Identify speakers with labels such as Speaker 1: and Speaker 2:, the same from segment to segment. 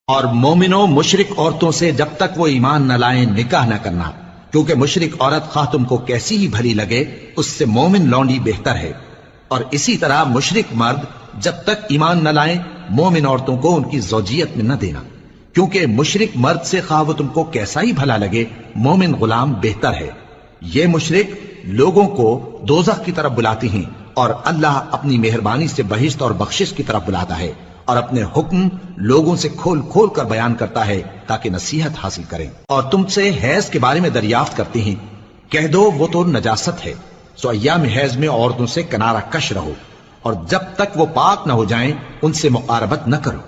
Speaker 1: اور مومنوں مشرک عورتوں سے جب تک وہ ایمان نہ لائیں نکاح نہ کرنا، کیونکہ مشرک عورت خواہ تم کو کیسی ہی بھلی لگے اس سے مومن لونڈی بہتر ہے۔ اور اسی طرح مشرک مرد جب تک ایمان نہ لائیں مومن عورتوں کو ان کی زوجیت میں نہ دینا، کیونکہ مشرک مرد سے خواہ وہ تم کو کیسا ہی بھلا لگے مومن غلام بہتر ہے۔ یہ مشرک لوگوں کو دوزخ کی طرف بلاتی ہیں، اور اللہ اپنی مہربانی سے بہشت اور بخشش کی طرف بلاتا ہے، اور اپنے حکم لوگوں سے کھول کھول کر بیان کرتا ہے تاکہ نصیحت حاصل کریں۔ اور تم سے حیض کے بارے میں دریافت کرتے ہیں، کہہ دو وہ تو نجاست ہے، سو ایام حیض میں عورتوں سے کنارہ کش رہو، اور جب تک وہ پاک نہ ہو جائیں ان سے مقاربت نہ کرو۔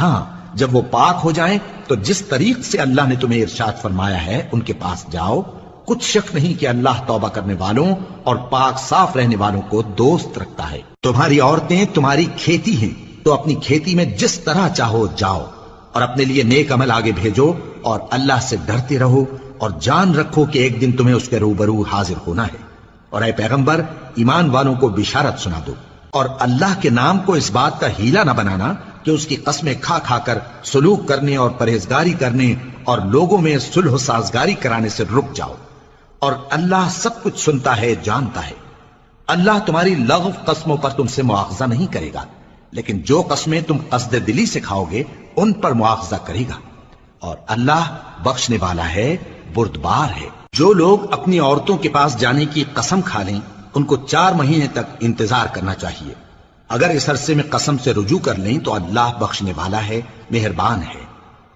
Speaker 1: ہاں جب وہ پاک ہو جائیں تو جس طریق سے اللہ نے تمہیں ارشاد فرمایا ہے ان کے پاس جاؤ، کچھ شک نہیں کہ اللہ توبہ کرنے والوں اور پاک صاف رہنے والوں کو دوست رکھتا ہے۔ تمہاری عورتیں تمہاری کھیتی ہیں، تو اپنی کھیتی میں جس طرح چاہو جاؤ، اور اپنے لیے نیک عمل آگے بھیجو، اور اللہ سے ڈرتے رہو، اور جان رکھو کہ ایک دن تمہیں اس کے روبرو حاضر ہونا ہے۔ اور اے پیغمبر ایمان والوں کو بشارت سنا دو، اور اللہ کے نام کو اس بات کا ہیلا نہ بنانا کہ اس کی قسمیں کھا کھا کر سلوک کرنے اور پرہیزگاری کرنے اور لوگوں میں صلح و سازگاری کرانے سے رک جاؤ، اور اللہ سب کچھ سنتا ہے جانتا ہے۔ اللہ تمہاری لغو قسموں پر تم سے مواخذہ نہیں کرے گا، لیکن جو قسمیں تم قصد دلی سے کھاؤ گے ان پر مواخذہ کرے گا، اور اللہ بخشنے والا ہے بردبار ہے۔ جو لوگ اپنی عورتوں کے پاس جانے کی قسم کھا لیں ان کو 4 مہینے تک انتظار کرنا چاہیے۔ اگر اس عرصے میں قسم سے رجوع کر لیں تو اللہ بخشنے والا ہے مہربان ہے،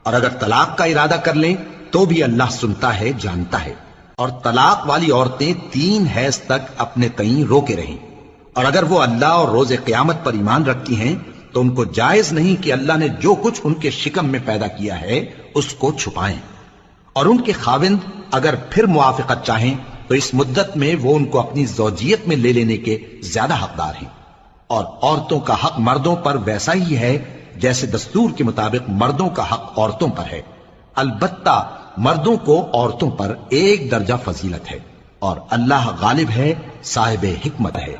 Speaker 1: اور اگر طلاق کا ارادہ کر لیں تو بھی اللہ سنتا ہے جانتا ہے۔ اور طلاق والی عورتیں 3 حیض تک اپنے تئیں روکے رہیں، اور اگر وہ اللہ اور روز قیامت پر ایمان رکھتی ہیں تو ان کو جائز نہیں کہ اللہ نے جو کچھ ان کے شکم میں پیدا کیا ہے اس کو چھپائیں، اور ان کے خاوند اگر پھر موافقت چاہیں تو اس مدت میں وہ ان کو اپنی زوجیت میں لے لینے کے زیادہ حقدار ہیں۔ اور عورتوں کا حق مردوں پر ویسا ہی ہے جیسے دستور کے مطابق مردوں کا حق عورتوں پر ہے، البتہ مردوں کو عورتوں پر 1 درجہ فضیلت ہے، اور اللہ غالب ہے صاحب حکمت ہے۔